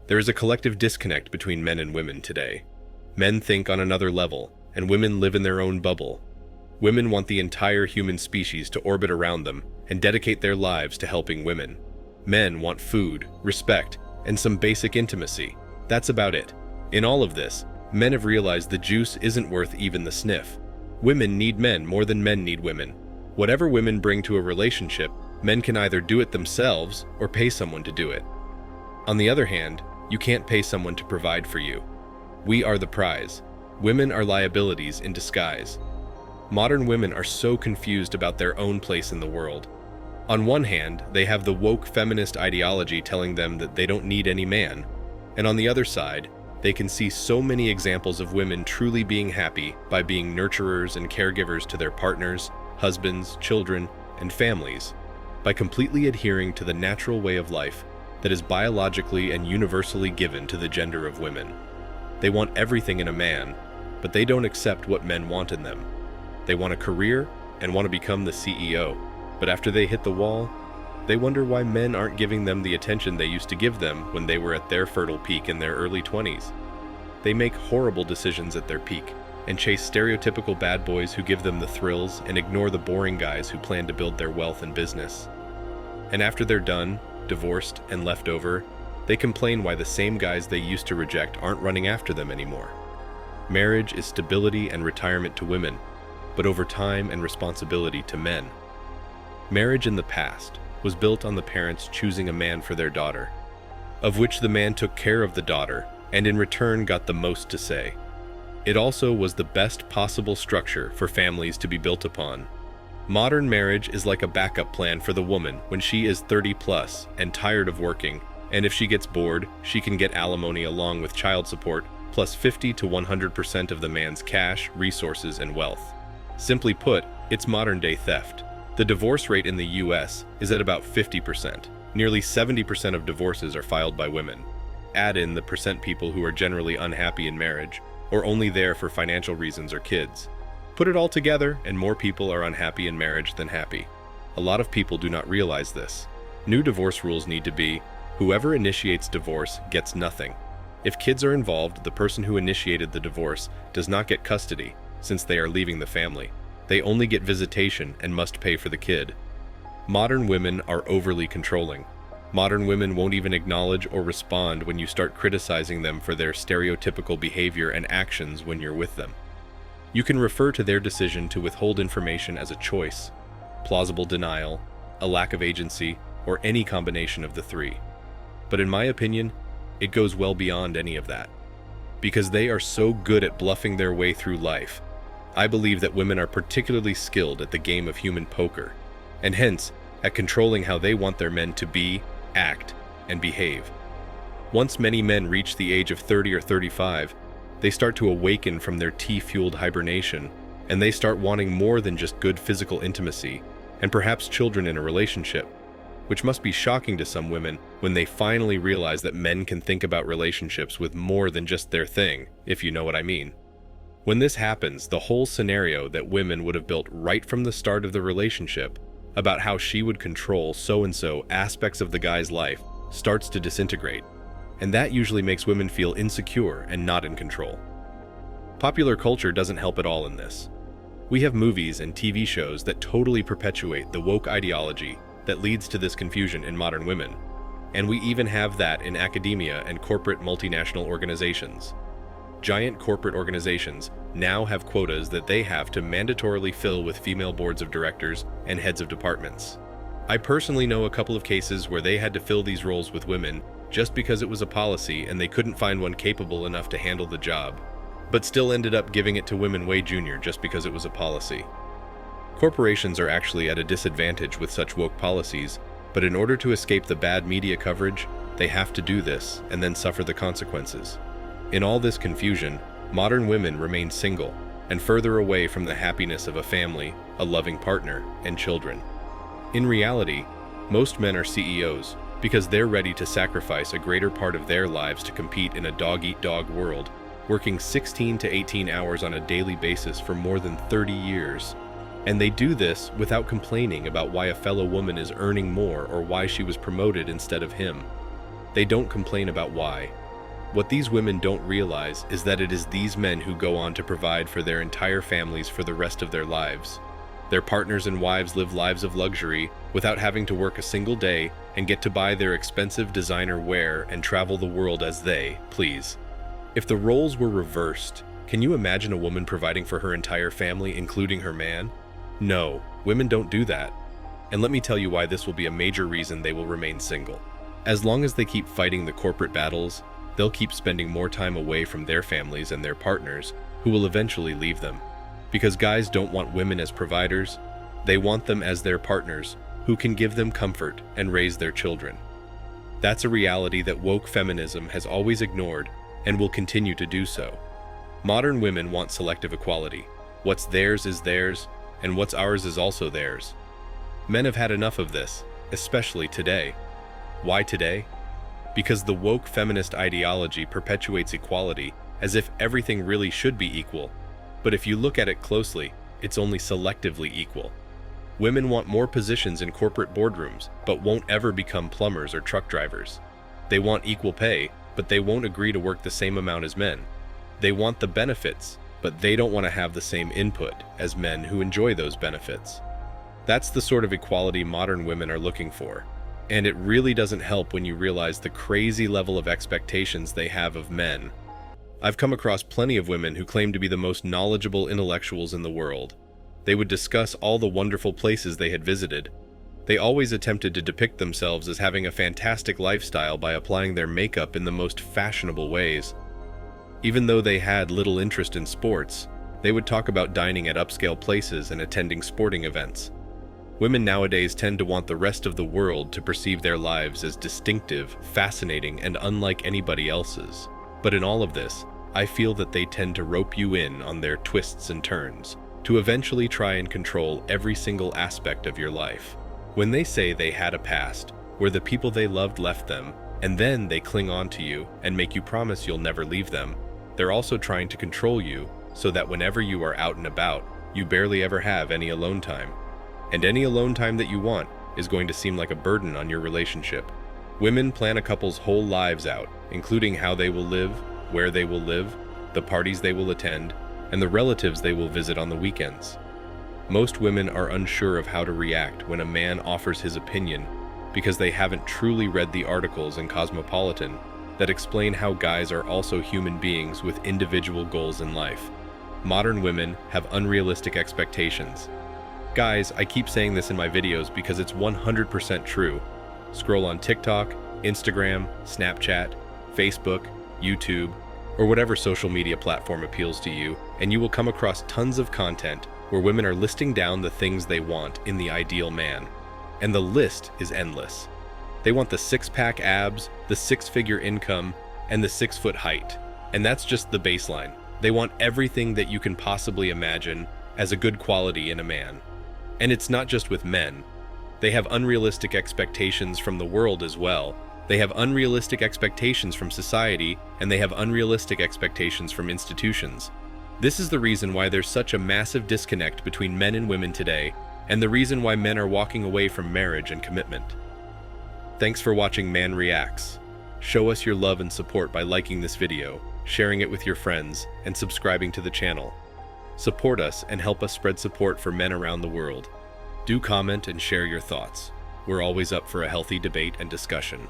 There is a collective disconnect between men and women today. Men think on another level, and women live in their own bubble. Women want the entire human species to orbit around them and dedicate their lives to helping women. Men want food, respect, and some basic intimacy. That's about it. In all of this, men have realized the juice isn't worth even the sniff. Women need men more than men need women. Whatever women bring to a relationship, men can either do it themselves or pay someone to do it. On the other hand, you can't pay someone to provide for you. We are the prize. Women are liabilities in disguise. Modern women are so confused about their own place in the world. On one hand, they have the woke feminist ideology telling them that they don't need any man, and on the other side, they can see so many examples of women truly being happy by being nurturers and caregivers to their partners, husbands, children, and families, by completely adhering to the natural way of life that is biologically and universally given to the gender of women. They want everything in a man, but they don't accept what men want in them. They want a career and want to become the CEO, but after they hit the wall, they wonder why men aren't giving them the attention they used to give them when they were at their fertile peak in their early 20s. They make horrible decisions at their peak and chase stereotypical bad boys who give them the thrills and ignore the boring guys who plan to build their wealth and business. And after they're done, divorced, and left over, they complain why the same guys they used to reject aren't running after them anymore. Marriage is stability and retirement to women, but over time and responsibility to men. Marriage in the past was built on the parents choosing a man for their daughter, of which the man took care of the daughter and in return got the most to say. It also was the best possible structure for families to be built upon. Modern marriage is like a backup plan for the woman when she is 30 plus and tired of working, and if she gets bored, she can get alimony along with child support, plus 50 to 100% of the man's cash, resources, and wealth. Simply put, it's modern-day theft. The divorce rate in the US is at about 50%. Nearly 70% of divorces are filed by women. Add in the percent people who are generally unhappy in marriage, or only there for financial reasons or kids. Put it all together, and more people are unhappy in marriage than happy. A lot of people do not realize this. New divorce rules need to be, whoever initiates divorce gets nothing. If kids are involved, the person who initiated the divorce does not get custody, since they are leaving the family. They only get visitation and must pay for the kid. Modern women are overly controlling. Modern women won't even acknowledge or respond when you start criticizing them for their stereotypical behavior and actions when you're with them. You can refer to their decision to withhold information as a choice, plausible denial, a lack of agency, or any combination of the three. But in my opinion, it goes well beyond any of that. Because they are so good at bluffing their way through life, I believe that women are particularly skilled at the game of human poker, and hence at controlling how they want their men to be, act, and behave. Once many men reach the age of 30 or 35, they start to awaken from their tea-fueled hibernation, and they start wanting more than just good physical intimacy, and perhaps children in a relationship, which must be shocking to some women when they finally realize that men can think about relationships with more than just their thing, if you know what I mean. When this happens, the whole scenario that women would have built right from the start of the relationship about how she would control so-and-so aspects of the guy's life starts to disintegrate, and that usually makes women feel insecure and not in control. Popular culture doesn't help at all in this. We have movies and TV shows that totally perpetuate the woke ideology that leads to this confusion in modern women, and we even have that in academia and corporate multinational organizations. Giant corporate organizations now have quotas that they have to mandatorily fill with female boards of directors and heads of departments. I personally know a couple of cases where they had to fill these roles with women just because it was a policy and they couldn't find one capable enough to handle the job, but still ended up giving it to women way junior just because it was a policy. Corporations are actually at a disadvantage with such woke policies, but in order to escape the bad media coverage, they have to do this and then suffer the consequences. In all this confusion, modern women remain single and further away from the happiness of a family, a loving partner, and children. In reality, most men are CEOs because they're ready to sacrifice a greater part of their lives to compete in a dog-eat-dog world, working 16 to 18 hours on a daily basis for more than 30 years. And they do this without complaining about why a fellow woman is earning more or why she was promoted instead of him. They don't complain about why. What these women don't realize is that it is these men who go on to provide for their entire families for the rest of their lives. Their partners and wives live lives of luxury without having to work a single day and get to buy their expensive designer wear and travel the world as they please. If the roles were reversed, can you imagine a woman providing for her entire family, including her man? No, women don't do that. And let me tell you why this will be a major reason they will remain single. As long as they keep fighting the corporate battles, they'll keep spending more time away from their families and their partners, who will eventually leave them. Because guys don't want women as providers, they want them as their partners, who can give them comfort and raise their children. That's a reality that woke feminism has always ignored and will continue to do so. Modern women want selective equality. What's theirs is theirs, and what's ours is also theirs. Men have had enough of this, especially today. Why today? Because the woke feminist ideology perpetuates equality as if everything really should be equal. But if you look at it closely, it's only selectively equal. Women want more positions in corporate boardrooms, but won't ever become plumbers or truck drivers. They want equal pay, but they won't agree to work the same amount as men. They want the benefits, but they don't want to have the same input as men who enjoy those benefits. That's the sort of equality modern women are looking for. And it really doesn't help when you realize the crazy level of expectations they have of men. I've come across plenty of women who claim to be the most knowledgeable intellectuals in the world. They would discuss all the wonderful places they had visited. They always attempted to depict themselves as having a fantastic lifestyle by applying their makeup in the most fashionable ways. Even though they had little interest in sports, they would talk about dining at upscale places and attending sporting events. Women nowadays tend to want the rest of the world to perceive their lives as distinctive, fascinating, and unlike anybody else's. But in all of this, I feel that they tend to rope you in on their twists and turns, to eventually try and control every single aspect of your life. When they say they had a past, where the people they loved left them, and then they cling on to you and make you promise you'll never leave them, they're also trying to control you so that whenever you are out and about, you barely ever have any alone time. And any alone time that you want is going to seem like a burden on your relationship. Women plan a couple's whole lives out, including how they will live, where they will live, the parties they will attend, and the relatives they will visit on the weekends. Most women are unsure of how to react when a man offers his opinion because they haven't truly read the articles in Cosmopolitan that explain how guys are also human beings with individual goals in life. Modern women have unrealistic expectations. Guys, I keep saying this in my videos because it's 100% true. Scroll on TikTok, Instagram, Snapchat, Facebook, YouTube, or whatever social media platform appeals to you, and you will come across tons of content where women are listing down the things they want in the ideal man. And the list is endless. They want the six-pack abs, the six-figure income, and the 6-foot height. And that's just the baseline. They want everything that you can possibly imagine as a good quality in a man. And it's not just with men. They have unrealistic expectations from the world as well. They have unrealistic expectations from society, and they have unrealistic expectations from institutions. This is the reason why there's such a massive disconnect between men and women today, and the reason why men are walking away from marriage and commitment. Thanks for watching Man Reacts. Show us your love and support by liking this video, sharing it with your friends, and subscribing to the channel. Support us and help us spread support for men around the world. Do comment and share your thoughts. We're always up for a healthy debate and discussion.